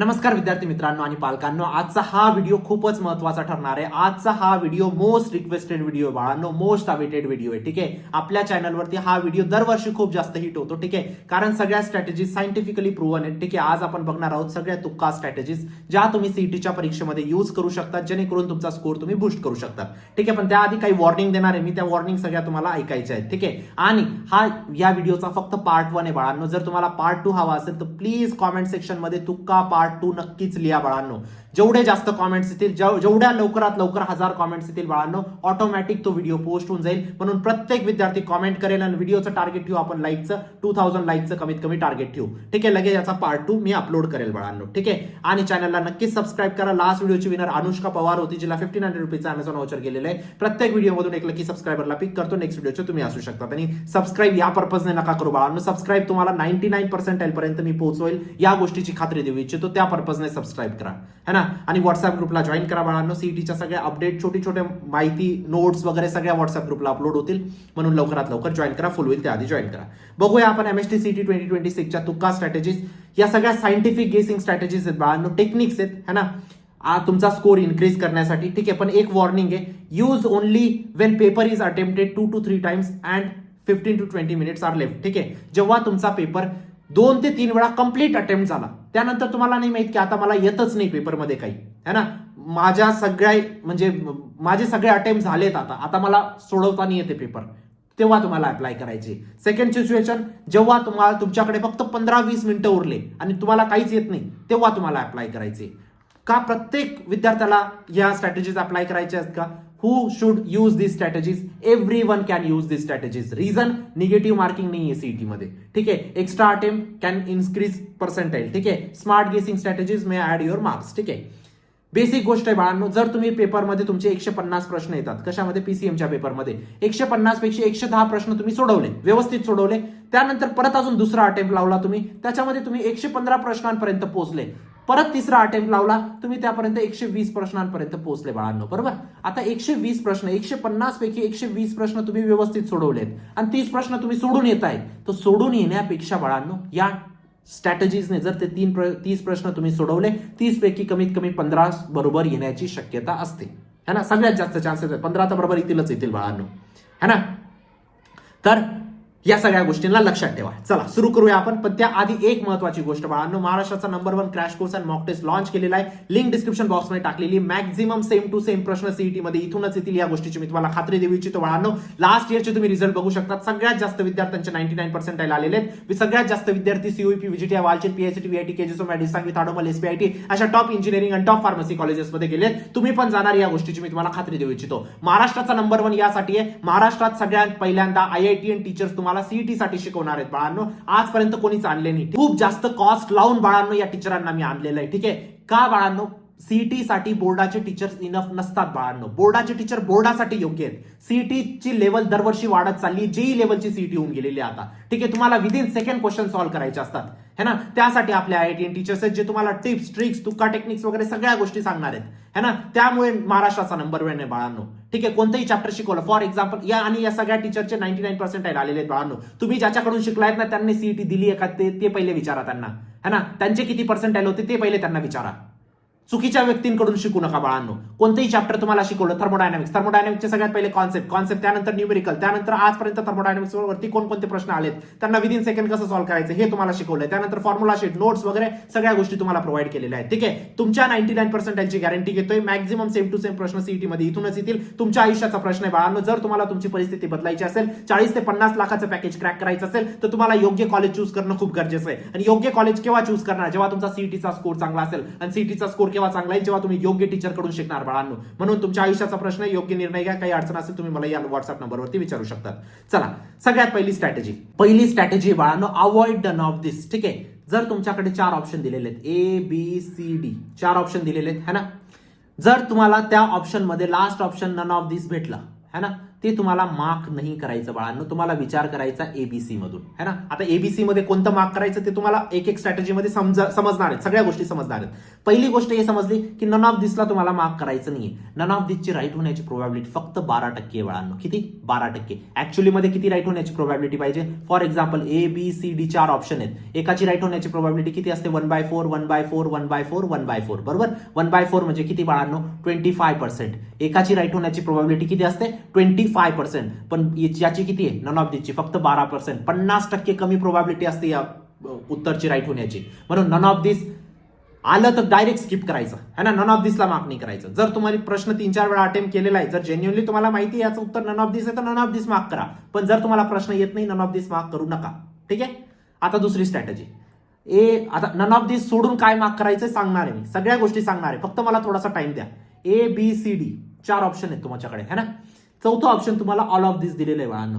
नमस्कार विद्यार्थी मित्रांनो आणि पालकांनो, आजचा हा व्हिडिओ खूपच महत्त्वाचा ठरणार आहे. आजचा हा व्हिडिओ मोस्ट रिक्वेस्टेड व्हिडिओ बाळांनो, मोस्ट अवेटेड व्हिडिओ आहे. ठीक आहे, आपल्या चॅनलवरती हा व्हिडिओ दरवर्षी खूप जास्त हिट होतो. ठीक आहे, कारण सगळ्या स्ट्रॅटेजीज सायंटिफिकली प्रूव्हन आहेत. ठीक आहे, आज आपण बघणार आहोत सगळ्या तुक्का स्ट्रॅटेजीज ज्या तुम्ही सीईटीच्या परीक्षेमध्ये यूज करू शकता, जेणेकरून तुमचा स्कोर तुम्ही बूस्ट करू शकता. ठीक आहे, पण त्याआधी काही वॉर्निंग देणार आहे मी. त्या वॉर्निंग सगळ्या तुम्हाला ऐकायच्या आहेत. ठीक आहे, आणि हा या व्हिडिओचा फक्त पार्ट 1 आहे बाळांनो. जर तुम्हाला पार्ट 2 हवा असेल तर प्लीज कॉमेंट सेक्शन मध्ये तुक्का पार्ट 2 नक्कीच लिहा बाळांनो. जेवढे जास्त कॉमेंट्स येतील, जेवढ्या लवकरात लवकर 1000 कॉमेंट्स येतील बाळांनो, ऑटोमॅटिक तो व्हिडिओ पोस्ट होऊन जाईल. म्हणून प्रत्येक विद्यार्थी कॉमेंट करेल आणि व्हिडिओचं टार्गेट ठेवू आपण लाईकचं, 2000 लाईकचं कमीत कमी टार्गेट ठेवू. ठीक आहे, लगेच याचा पार्ट 2 मी अपलोड करेल बाळांनो. ठीक आहे, आणि चॅनलला नक्कीच सबस्क्राईब करा. लास्ट व्हिडिओची विनर अनुष्का पवार होती, जिला 1500 रुपीचं अमेझॉन व्हाउचर गेलेलं आहे. प्रत्येक व्हिडिओमधून एक लकी सबस्क्रायबरला पिक करतो. नेक्स्ट व्हिडिओचे तुम्ही असू शकतात. आणि सबस्क्राईब या पर्पजने नका करू बाळांनो. सबस्क्राईब तुम्हाला 99% पर्यंत मी पोहोचवेल या गोष्टीची खात्री देऊ इच्छितो. त्या पर्पजने सबस्क्राईब करा, है ना. आणि व्हॉट्सअप ग्रुपला जॉईन करा बाळांनो. सीईटीच्या सगळ्या अपडेट, छोटी छोटे माहिती, नोट्स वगैरे सगळ्या व्हॉट्सअप ग्रुपला अपलोड होतील. म्हणून लवकरात लवकर जॉईन करा. फुल होईल त्याआधी जॉईन करा. बघूया आपण एमएसटी सीईटी 2026च्या तुक्का स्ट्रॅटेजीज. या सगळ्या सायंटिफिक गेसिंग स्ट्रॅटेजीज आहेत बाळांनो, टेक्निक्स आहेत, है ना, तुमचा स्कोर इन्क्रीज करण्यासाठी. ठीक आहे, पण एक वॉर्निंग आहे. Use only when paper is attempted 2 to 3 times and 15 to 20 minutes are left. ठीक आहे, जेव्हा तुमचा पेपर 2 ते 3 वेळा कंप्लीट अटेम्प्ट झाला, त्यानंतर तुम्हाला नाही माहित की आता मला येतच नाही पेपरमध्ये काही, है ना, माझ्या सगळ्या म्हणजे माझे सगळे अटेम्प्ट झालेत, आता मला सोडवता नाही येते पेपर, तेव्हा तुम्हाला अप्लाय करायची. सेकंड सिच्युएशन, जेव्हा तुम्हाला तुमच्याकडे फक्त 15-20 मिनिटं उरले आणि तुम्हाला काहीच येत नाही, तेव्हा तुम्हाला अप्लाय करायचे. का प्रत्येक विद्यार्थ्याला या स्ट्रॅटेजीज अप्लाय करायच्या आहेत का? Who should use these strategies? Everyone can use these strategies. Reason, negative marking नाही आहे सीईटी मध्ये. ठीक आहे, extra attempt can increase percentile. ठीक आहे, smart guessing strategies may add your marks. ठीक आहे, बेसिक गोष्ट आहे बाळांनो. जर तुम्ही पेपरमध्ये तुमचे 150 प्रश्न येतात, कशामध्ये? पीसीएमच्या पेपरमध्ये 150 पैकी 110 प्रश्न तुम्ही सोडवले, व्यवस्थित सोडवले, त्यानंतर परत अजून दुसरा अटेम्प्ट लावला तुम्ही, त्याच्यामध्ये तुम्ही 115 प्रश्नांपर्यंत पोहोचले, परत तिसरा अटेम्प्ट लावला तुम्ही, त्यापर्यंत 120 प्रश्नांपर्यंत पोहोचले बाळांनो. बरोबर, आता 120 प्रश्न, 150 पैकी 120 प्रश्न तुम्ही व्यवस्थित सोडवलेत आणि 30 प्रश्न तुम्ही सोडून येत आहे. तो सोडून येण्यापेक्षा बाळांनो, या स्ट्रॅटेजीजने जर ते 30 प्रश्न तुम्ही सोडवले, 30 पैकी कमीत कमी 15 बरोबर येण्याची शक्यता असते, है ना. सगळ्यात जास्त चान्सेस आहेत, 15 तर बरोबर येतील बाळांनो, है ना. तर या सगळ्या गोष्टींना लक्षात ठेवा. चला सुरू करूया आपण. पण त्याआधी एक महत्वाची गोष्ट बाळांनो, महाराष्ट्राचा number 1 crash course and mock test launch केलेला आहे. लिंक डिस्क्रिप्शन बॉक्समध्ये टाकलेली. मॅक्झिमम सेम टू सेम प्रश्न सीईटी मध्ये इथूनच येतील, या गोष्टीची मी तुम्हाला खात्री देऊ इच्छितो बाळांनो. लास्ट इयरचे तुम्ही रिझल्ट बघू शकता. सगळ्यात जास्त विद्यार्थ्यांचे 99% आलेले आहेत. सगळ्यात जास्त विद्यार्थी CUP, व्हीजीटी, Walchand, PICT, VIT, केजीएसओ, medicine, विथाडोमल, एसपीआयटी अशा टॉप इंजिनिअरिंग आणि टॉप फार्मसी कॉलेजेसमध्ये गेले. तुम्ही पण जाणार, या गोष्टीची मी तुम्हाला खात्री देऊ इच्छितो. महाराष्ट्राचा नंबर 1 यासाठी आहे. महाराष्ट्रात सगळ्यात पहिल्यांदा आयआयटी आणि टीचर्स तुम्हाला सीईटी साठी शिकवणार आहेत बाळांनो. आजपर्यंत कोणीच आणले नाही. खूप जास्त कॉस्ट लावून बाळांनो या टीचरांना मी आणलेलं आहे. ठीक आहे, का बाळांनो? सीईटी साठी बोर्डाचे टीचर्स इनफ नसतात बाळांनो. बोर्डाचे टीचर बोर्डासाठी योग्य आहेत. सीईटीची लेवल दरवर्षी वाढत चालली. जेई लेवलची सीईटी होऊन गेलेली आता. ठीक आहे, तुम्हाला विदिन सेकंड क्वेश्चन सॉल्व्ह करायचे असतात, है ना. त्यासाठी आपले आयआयटी टीचर्स आहेत, जे तुम्हाला टिप्स, ट्रिक्स, तुक्का टेक्निक्स वगैरे सगळ्या गोष्टी सांगणार आहेत, है ना. त्यामुळे महाराष्ट्राचा नंबर 1 आहे बाळांनो. ठीक आहे, कोणतंही चॅप्टर शिकवलं, फॉर एक्झाम्पल या सगळ्या टीचरचे 99% आलेले आहेत बाळांनो. तुम्ही ज्याच्याकडून शिकलायत ना, त्यांनी सीईटी दिली आहे का ते पहिले विचारा त्यांना, है ना. त्यांचे किती पर्सेंटाईल होते ते पहिले त्यांना विचारा. चुकीच्या व्यक्तींकडून शिकू नका बाळांनो. कोणतेही चॅप्टर तुम्हाला शिकवलं, थर्मोडायनॅमिक्सचे सगळ्यात पहिले कॉन्सेप्ट, त्यानंतर न्यूमेरिकल, त्यानंतर आजपर्यंत थर्मोडायनॅमिक्स वरती कोणकोणते प्रश्न आलेत, त्यांना विदिन सेकंड कसं सॉल्व्ह करायचं हे तुम्हाला शिकवलंय. त्यानंतर फॉर्म्युला शीट, नोट्स वगैरे सगळ्या गोष्टी तुम्हाला प्रोव्हाइड केलेल्या आहेत. ठीक आहे, तुमच्या 99%ची गॅरंटी घेतोय. मॅक्झिमम सेम टू सेम प्रश्न सीईटी मध्ये इथूनच येतील. तुमच्या आयुष्याचा प्रश्न आहे बाळांनो. जर तुम्हाला तुमची परिस्थिती बदलायची असेल, 40 ते 50 लाखाचं पॅकेज क्रॅक करायचं असेल, तर तुम्हाला योग्य कॉलेज चूज करणं खूप गरजेचं आहे. आणि योग्य कॉलेज केव्हा चूज करणार? जेव्हा तुमचा सीईटीचा स्कोर चांगला असेल. आणि सीईटीचा स्कोर केव्हा चांगला आहे? जेव्हा तुम्ही योग्य टीचर कडून शिकणार बाळांनो. म्हणून तुमच्या आयुष्याचा प्रश्न, योग्य निर्णय घ्या. काही अडचण असेल तुम्ही मला या व्हॉट्सअप नंबरवरती विचारू शकता. चला, सगळ्यात पहिली स्ट्रॅटेजी बाळांनो, अवॉइड नन ऑफ दिस. ठीक आहे, जर तुमच्याकडे 4 ऑप्शन दिलेले आहेत, ABCD 4 ऑप्शन दिलेले आहेत, है ना. जर तुम्हाला त्या ऑप्शन मध्ये लास्ट ऑप्शन नन ऑफ दिस भेटला, है ना, ते तुम्हाला मार्क नाही करायचं बाळांनो, तुम्हाला विचार करायचा एबीसी मधून, है ना. आता एबीसी मध्ये कोणतं मार्क करायचं ते तुम्हाला एक एक स्ट्रॅटेजीमध्ये समजणार आहेत, सगळ्या गोष्टी समजणार आहेत. पहिली गोष्ट हे समजली की नन ऑफ दिसला तुम्हाला मार्क करायचं नाहीये. नन ऑफ दिसची राईट होण्याची प्रोबॅबिलिटी फक्त 12% आहे बाळांनो. किती? 12%. ऍक्च्युअली मध्ये किती राईट होण्याची प्रोबॅबिलिटी पाहिजे? फॉर एक्झाम्पल ABCD 4 ऑप्शन आहेत, एकाची राईट होण्याची प्रोबॅबिलिटी किती असते? 1/4 1/4 1/4 1/4, बरोबर. 1/4 म्हणजे किती बाळांनो? 25%. एकाची राईट होण्याची प्रोबॅबिलिटी किती असते? 25%. पण याची किती आहे? नन ऑफ दिसची फक्त 12%. 50% कमी प्रोबॅबिलिटी असते या उत्तरची राईट होण्याची. म्हणून नन ऑफ दिस आलं तर डायरेक्ट स्किप करायचं, है ना. नन ऑफ दिसला मार्क नाही करायचं. जर तुम्हाला प्रश्न 3-4 वेळा अटेम्प्ट केलेला आहे, जर जेन्युअनली तुम्हाला माहिती आहे याचं उत्तर नन ऑफ दिस आहे, तर नन ऑफ दिस मार्क करा. पण जर तुम्हाला प्रश्न येत नाही, नन ऑफ दिस मार्क करू नका, ठीक आहे. आता दुसरी स्ट्रॅटेजी, आता नन ऑफ दिस सोडून काय मार्क करायचं सांगणार आहे मी, सगळ्या गोष्टी सांगणार आहे, फक्त मला थोडासा टाइम द्या. ABCD 4 ऑप्शन आहेत तुमच्याकडे, है ना. चौथं ऑप्शन तुम्हाला ऑल ऑफ दिस दिलेलं आहे बाळांनो.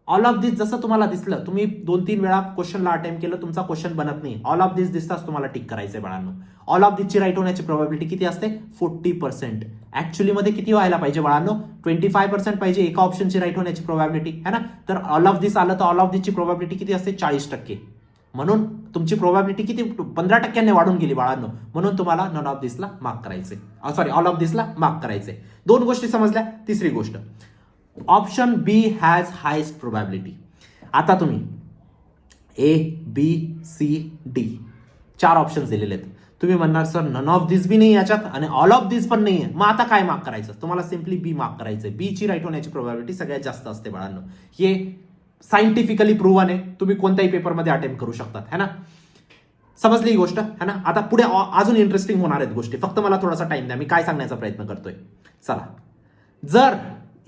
ऑल ऑफ दिस जसं तुम्हाला दिसलं, तुम्ही 2-3 वेळा क्वेश्चनला अटेम्प्ट केलं, तुमचा क्वेश्चन बनत नाही, ऑल ऑफ दिस दिसताच तुम्हाला टिक करायचंय बाळांनो. ऑल ऑफ दिसची राईट होण्याची प्रोबॅबिलिटी किती असते? 40%. ऍक्च्युअली मध्ये किती व्हायला पाहिजे बाळांनो? 25% पाहिजे एका ऑप्शनची राईट होण्याची प्रोबॅबिलिटी, है ना. तर ऑल ऑफ दिस आलं तर ऑल ऑफ दिसची प्रोबॅबिलिटी किती असते? 40%. म्हणून तुमची प्रोबॅबिलिटी किती? 15% वाढून गेली बाळांनो. म्हणून तुम्हाला नन ऑफ दिसला मार्क करायचे, सॉरी ऑल ऑफ दिसला मार्क करायचे. 2 गोष्टी समजल्या. तिसरी गोष्ट, option B has highest probability. आता तुम्ही ABCD 4 ऑप्शन दिलेले आहेत. तुम्ही म्हणणार sir none of this B नाही याच्यात आणि ऑल ऑफ दिस पण नाहीये, मग आता काय मार्क करायचं? तुम्हाला सिम्पली बी मार्क करायचंय. बी ची राईट होण्याची प्रोबॅबिलिटी सगळ्यात जास्त असते बाळांनो. हे सायंटिफिकली प्रूव्हन आहे, तुम्ही कोणत्याही पेपरमध्ये अटेम्प्ट करू शकतात, है ना. समजली ही गोष्ट, है ना. आता पुढे अजून इंटरेस्टिंग होणार आहेत गोष्टी, फक्त मला थोडासा टाइम द्या, मी काय सांगण्याचा प्रयत्न करतोय. चला, जर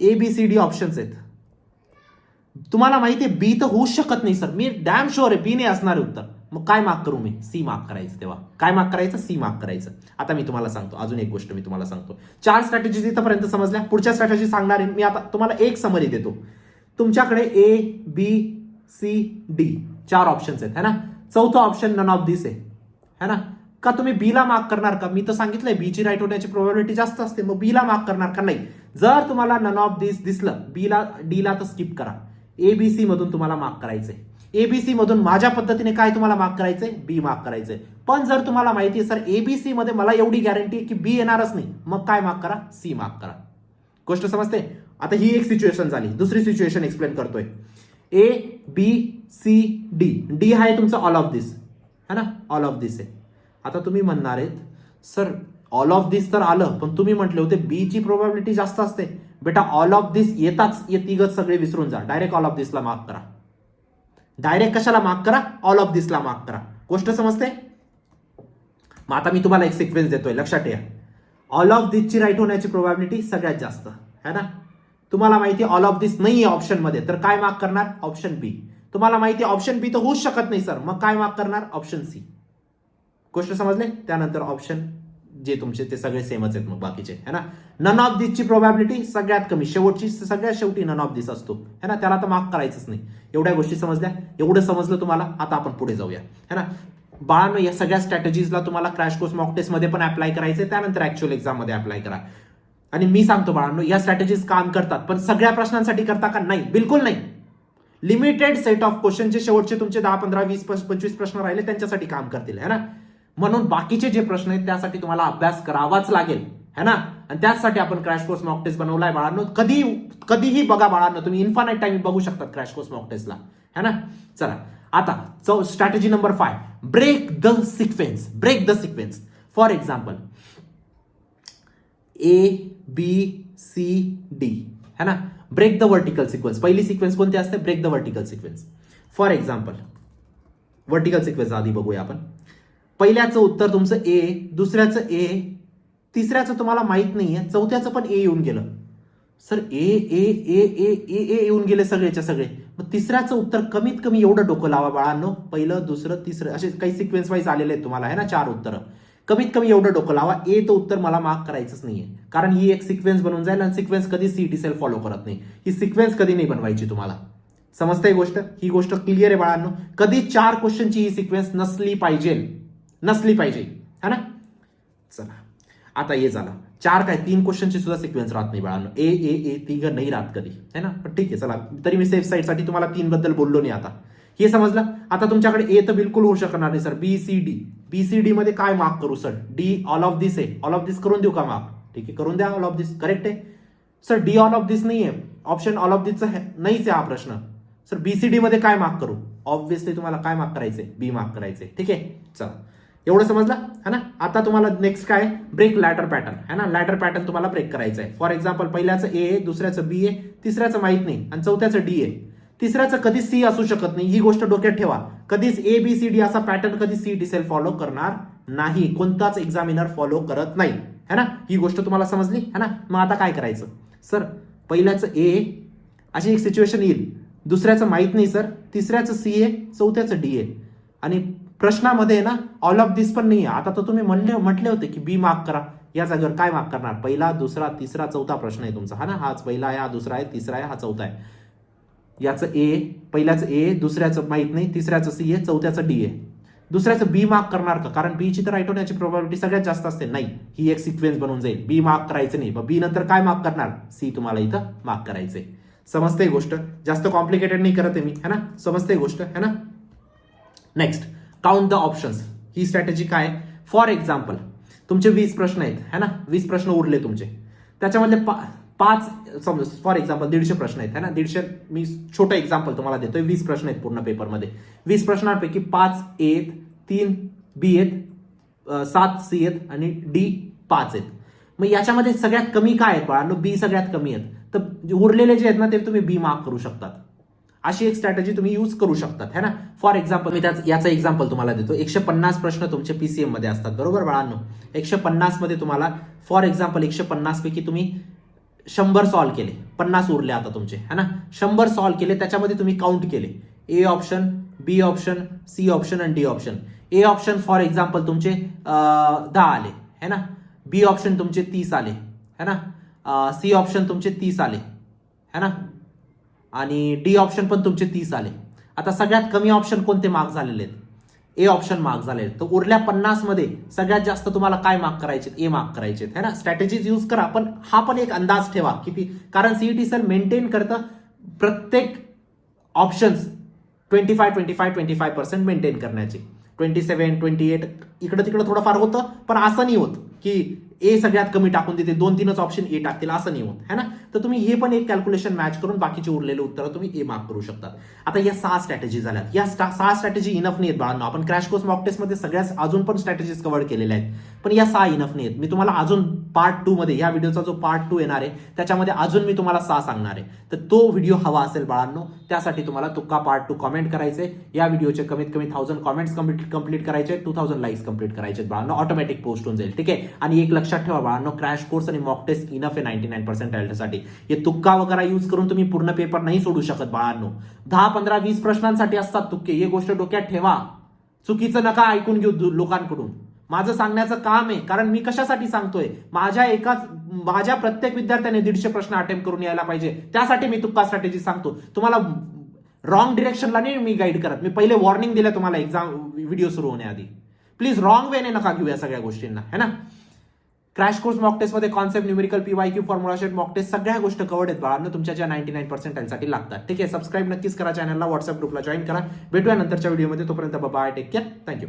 ABCD ऑप्शन्स आहेत, तुम्हाला माहिती आहे बी तर होऊच शकत नाही सर, मी डॅम शुअर आहे बी नाही असणार आहे उत्तर, मग काय मार्क करू मी? सी मार्क करायचं. तेव्हा काय मार्क करायचं? सी मार्क करायचं. आता मी तुम्हाला सांगतो अजून एक गोष्ट, मी तुम्हाला सांगतो 4 स्ट्रॅटेजीज इथपर्यंत समजल्या. पुढच्या स्ट्रॅटेजी सांगणार आहे मी. आता तुम्हाला एक समरी देतो. तुमच्याकडे ABCD 4 ऑप्शन्स आहेत, है ना. चौथा ऑप्शन नन ऑफ दिस आहे, है ना. का तुम्ही बी ला मार्क करणार का? मी तर सांगितलंय बी ची राईट होण्याची प्रोबॅबिलिटी जास्त असते, मग बी ला मार्क करणार का? नाही. जर तुम्हाला नन ऑफ दिस दिसलं, बी ला डी ला तर स्किप करा. ABC मधून तुम्हाला मार्क करायचंय. ABC मधून माझ्या पद्धतीने काय तुम्हाला मार्क करायचंय? बी मार्क करायचंय. पण जर तुम्हाला माहिती आहे सर ABC मध्ये मला एवढी गॅरंटी आहे की बी येणारच नाही, मग काय मार्क करा? सी मार्क करा. गोष्ट समजते? आता ही एक सिच्युएशन झाली. दुसरी सिच्युएशन एक्सप्लेन करतोय. ABCD डी आहे तुमचं ऑल ऑफ दिस, है ना. ऑल ऑफ दिस आहे. आता तुम्ही म्हणणार आहेत सर ऑल ऑफ दिस तर आलं, पण तुम्ही म्हटले होते बी ची प्रोबॅबिलिटी जास्त असते. बेटा ऑल ऑफ दिस येताच ये तिघच सगळे विसरून जा, डायरेक्ट ऑल ऑफ दिसला मार्क करा. डायरेक्ट कशाला मार्क करा? ऑल ऑफ दिसला मार्क करा. गोष्ट समजते? मग आता मी तुम्हाला एक सिक्वेन्स देतोय, लक्षात ठेवा. ऑल ऑफ दिसची राईट होण्याची प्रोबॅबिलिटी सगळ्यात जास्त, है ना. तुम्हाला माहिती ऑल ऑफ दिस नाहीये ऑप्शन मध्ये, तर काय मार्क करणार? ऑप्शन बी. तुम्हाला माहिती ऑप्शन बी तर होऊच शकत नाही सर, मग काय मार्क करणार? Option C. गोष्ट समजले? त्यानंतर ऑप्शन जे तुमचे ते सगळे सेमच आहेत मग बाकीचे, है ना. नन ऑफ दिसची प्रोबॅबिलिटी सगळ्यात कमी, शेवटची सगळ्यात शेवटी नन ऑफ दिस असतो, है ना. त्याला तर मार्क करायचंच नाही. एवढ्या गोष्टी समजल्या? एवढं समजलं तुम्हाला? आता आपण पुढे जाऊया, है ना. बाळांनो, या सगळ्या स्ट्रॅटेजीजला तुम्हाला क्रॅश कोर्स मॉक टेस्ट मध्ये पण अप्लाय करायचे, त्यानंतर ऍक्च्युअल एक्झाम मध्ये अप्लाय करा. आणि मी सांगतो बाळांनो, या स्ट्रॅटेजीज काम करतात, पण सगळ्या प्रश्नांसाठी करता का? नाही, बिलकुल नाही. लिमिटेड सेट ऑफ क्वेश्चन, जे शेवटचे तुमचे 10, 15, 20, 25 प्रश्न राहिले त्यांच्यासाठी काम करतील, है ना. म्हणून बाकीचे जे प्रश्न आहेत त्यासाठी तुम्हाला अभ्यास करावाच लागेल, है ना. आणि त्याचसाठी आपण क्रॅश कोर्स मॉक टेस्ट बनवलाय बाळांनो. कधीही बघा बाळांनो, तुम्ही इन्फानाइट टाइम बघू शकतात क्रॅश कोर्स मॉक टेस्टला, है ना. चला, आता strategy number 5, break the sequence. Break the sequence. For example ABCD, है ना. Break the vertical sequence. पहिली सिक्वेन्स कोणती असते? Break the vertical sequence. For example vertical sequence आधी बघूया आपण. पहिल्याचं उत्तर तुमचं ए, दुसऱ्याचं ए, तिसऱ्याचं तुम्हाला माहित नाहीये, चौथ्याचं पण ए येऊन गेलं. सर ए ए ए ए ए ए येऊन गेले सगळेच्या सगळे, मग तिसऱ्याचं उत्तर कमीत कमी एवढं डोकं लावा बाळांनो. पहिलं, दुसरं, तिसरं असे काही सिक्वेन्स वाईज आलेले आहेत तुम्हाला, है ना. 4 उत्तरं. कमीत कमी एवढं डोकं लावा. ए तर उत्तर मला मार्क करायचंच नाहीये, कारण ही एक सिक्वेन्स बनून जाईल आणि सिक्वेन्स कधी सीईटी सेल फॉलो करत नाही. ही सिक्वेन्स कधी नाही बनवायची तुम्हाला. समजते गोष्ट? ही गोष्ट क्लिअर आहे बाळांनो. कधी 4 क्वेश्चनची ही सिक्वेन्स नसली पाहिजे, है ना. चला, आता ये झाला 4 काय 3 क्वेश्चनची सुद्धा सिक्वेन्स राहत नाही बाळांनो. ए तिघ नाही राहत कधी, है ना. पण ठीक आहे चला, तरी मी सेफ साईडसाठी तुम्हाला 3 बद्दल बोललो नाही. आता हे समजलं. आता तुमच्याकडे ए तर बिलकुल होऊ शकणार नाही सर. बीसीडी मध्ये काय मार्क करू सर? डी ऑल ऑफ दिस आहे. ऑल ऑफ दिस करून देऊ का मार्क? ठीक आहे, करून द्या ऑल ऑफ दिस. करेक्ट आहे सर. डी ऑल ऑफ दिस नाही आहे ऑप्शन, ऑल ऑफ दिसचा नाहीच आहे हा प्रश्न. सर बीसीडी मध्ये काय मार्क करू? ऑब्व्हियसली तुम्हाला काय मार्क करायचंय? बी मार्क करायचंय. ठीक आहे, चला एवढं समजलं है ना. आता तुम्हाला नेक्स्ट काय? ब्रेक लॅडर पॅटर्न है ना. लॅडर पॅटर्न तुम्हाला ब्रेक करायचं आहे. फॉर एक्झाम्पल पहिल्याचं ए आहे, दुसऱ्याचं बी आहे, तिसऱ्याचं माहित नाही आणि चौथ्याचं डी आहे. तिसऱ्याचं कधीच सी असू शकत नाही, ही गोष्ट डोक्यात ठेवा. कधीच ए बी सी डी असा पॅटर्न कधीच सी डी सेल फॉलो करणार नाही, कोणताच एक्झामिनर फॉलो करत नाही है ना. ही गोष्ट तुम्हाला समजली है ना. मग आता काय करायचं सर? पहिल्याचं ए अशी एक सिच्युएशन येईल, दुसऱ्याचं माहित नाही सर, तिसऱ्याचं सी आहे, चौथ्याचं डी आहे आणि प्रश्नामध्ये ना ऑल ऑफ दिस पण नाही आहे. आता तर तुम्ही म्हटले होते की बी मार्क करा, या जागेवर काय मार्क करणार? पहिला, दुसरा, तिसरा, चौथा प्रश्न आहे तुमचा, हा ना. हाच पहिला आहे, हा दुसरा आहे, तिसरा आहे, हा चौथा आहे. याचं ए, पहिल्याचं ए, दुसऱ्याचं माहित नाही, तिसऱ्याचं सी आहे, चौथ्याचं डी आहे. दुसऱ्याचं बी मार्क करणार का? कारण बी ची तर राईट होण्याची प्रोबॅबिलिटी सगळ्यात जास्त असते. नाही, ही एक सिक्वेन्स बनवून जाईल. बी मार्क करायचं नाही, बी नंतर काय मार्क करणार? सी तुम्हाला इथं मार्क करायचंय. समजते गोष्ट? जास्त कॉम्प्लिकेटेड नाही करत आहे मी, है ना. समजते गोष्ट, है ना. Next, count the options. He strategy काय? फॉर एक्झाम्पल तुमचे 20 प्रश्न आहेत है ना. 20 प्रश्न उरले तुमचे, त्याच्यामधले 5 समज फॉर एक्झाम्पल 150 प्रश्न आहेत है ना. 150 मी छोटं एक्झाम्पल तुम्हाला देतोय. 20 प्रश्न आहेत पूर्ण पेपरमध्ये. 20 प्रश्नांपैकी 5 ए आहेत, 3 बी आहेत, 7 सी आहेत आणि डी 5 आहेत. मग याच्यामध्ये सगळ्यात कमी काय आहेत बाळांनो? बी सगळ्यात कमी आहेत. तर उरलेले जे आहेत ना ते तुम्ही बी मार्क करू शकतात. अशी एक स्ट्रॅटेजी तुम्ही यूज करू शकतात है ना. फॉर एक्झाम्पल मी याचा एक्झाम्पल तुम्हाला देतो. 150 प्रश्न तुमचे पीसीएम मध्ये असतात बरोबर बाळांनो. 150 मध्ये तुम्हाला फॉर एक्झाम्पल 150 पैकी तुम्ही 100 सॉल्व्ह केले, 50 उरले आता तुमचे है ना. 100 सॉल्व्ह केले, त्याच्यामध्ये तुम्ही काउंट केले. A option, B option, C option आणि D option. A option for example तुमचे 10 आले है ना. बी ऑप्शन तुमचे 30 आले है ना. सी ऑप्शन तुमचे 30 आले है ना. आणि डी ऑप्शन पण तुमचे 30 आले. आता सगळ्यात कमी ऑप्शन कोणते मार्क झालेले आहेत? ए ऑप्शन मार्क झाले. तर उरल्या 50 मध्ये सगळ्यात जास्त तुम्हाला काय मार्क करायचे? ए मार्क करायचे है ना. स्ट्रॅटेजीज यूज करा, पण हा पण एक अंदाज ठेवा किती, कारण सीईटी सर मेंटेन करतं प्रत्येक ऑप्शन्स 25% मेंटेन करण्याचे. 27, 28 इकडं तिकडं थोडंफार होतं, पण असं नाही होत की ए सगळ्यात कमी टाकून देते, 2-3च ऑप्शन ए टाकतील, असं नाही होत है ना. तर तुम्ही हे पण एक कॅल्क्युलेशन मॅच करून बाकीचे उरलेले उत्तर तुम्ही ए मार्क करू शकता. आता या 6 स्ट्रॅटेजी झाल्यात. या 6 स्ट्रॅटेजी इनफ नाही आहेत बाळांनो. आपण क्रॅश कोर्स मॉक टेस्ट मध्ये सगळ्याच अजून पण स्ट्रॅटेजीज कव्हर केलेल्या आहेत, पण या 6 इनफ नाही आहेत. मी तुम्हाला अजून पार्ट 2 मध्ये, या व्हिडिओचा जो पार्ट 2 येणार आहे त्याच्यामध्ये अजून मी तुम्हाला 6 सांगणार आहे. तर तो व्हिडिओ हवा असेल बाळांनो, त्यासाठी तुम्हाला तुक्का पार्ट 2 कमेंट करायचे. या व्हिडिओचे कमीत कमी 1000 कमेंट्स कंप्लीट करायचे, 2000 लाईक्स कंप्लीट करायचे बाळांनो. ऑटोमॅटिक पोस्ट होऊन जाईल. ठीक आहे. आणि एक लक्षात ठेवा बाळांनो, क्रॅश कोर्स आणि मॉक टेस्ट इनफ आहे 99% साठी. हे तुक्का वगैरे यूज करून तुम्ही पूर्ण पेपर नाही सोडू शकत बाळांनो. 10, 15, 20 प्रश्नांसाठी असतात तुक्के. ही गोष्ट डोक्यात ठेवा. चुकीचं नका ऐकून घेऊ लोकांकडून. माझं सांगण्याचं काम आहे, कारण मी कशासाठी सांगतोय, माझ्या प्रत्येक विद्यार्थ्याने 150 प्रश्न अटेम्प्ट करून यायला पाहिजे, त्यासाठी मी तुक्का स्ट्रॅटेजी सांगतो. तुम्हाला रॉंग डिरेक्शनला नाही मी गाईड करत. मी पहिले वॉर्निंग दिलं तुम्हाला एक्झाम व्हिडिओ सुरू होण्याआधी. प्लीज रॉंग वेने नका घेऊ या सगळ्या गोष्टींना है ना. क्रॅश कोर्स मॉक टेस्ट मध्ये concept, numerical, PYQ, formula sheet, mock test सगळ्या गोष्टी कव्हर्ड आहेत बाळांनो, तुमच्या ज्या 99% साठी लागतात. ठीक आहे. सबस्क्राईब नक्कीच करा चॅनलला, व्हॉट्सअप ग्रुपला जॉईन करा. भेटूया नंतरच्या व्हिडिओमध्ये. तोपर्यंत बाय, टेक केअर, थँक्यू.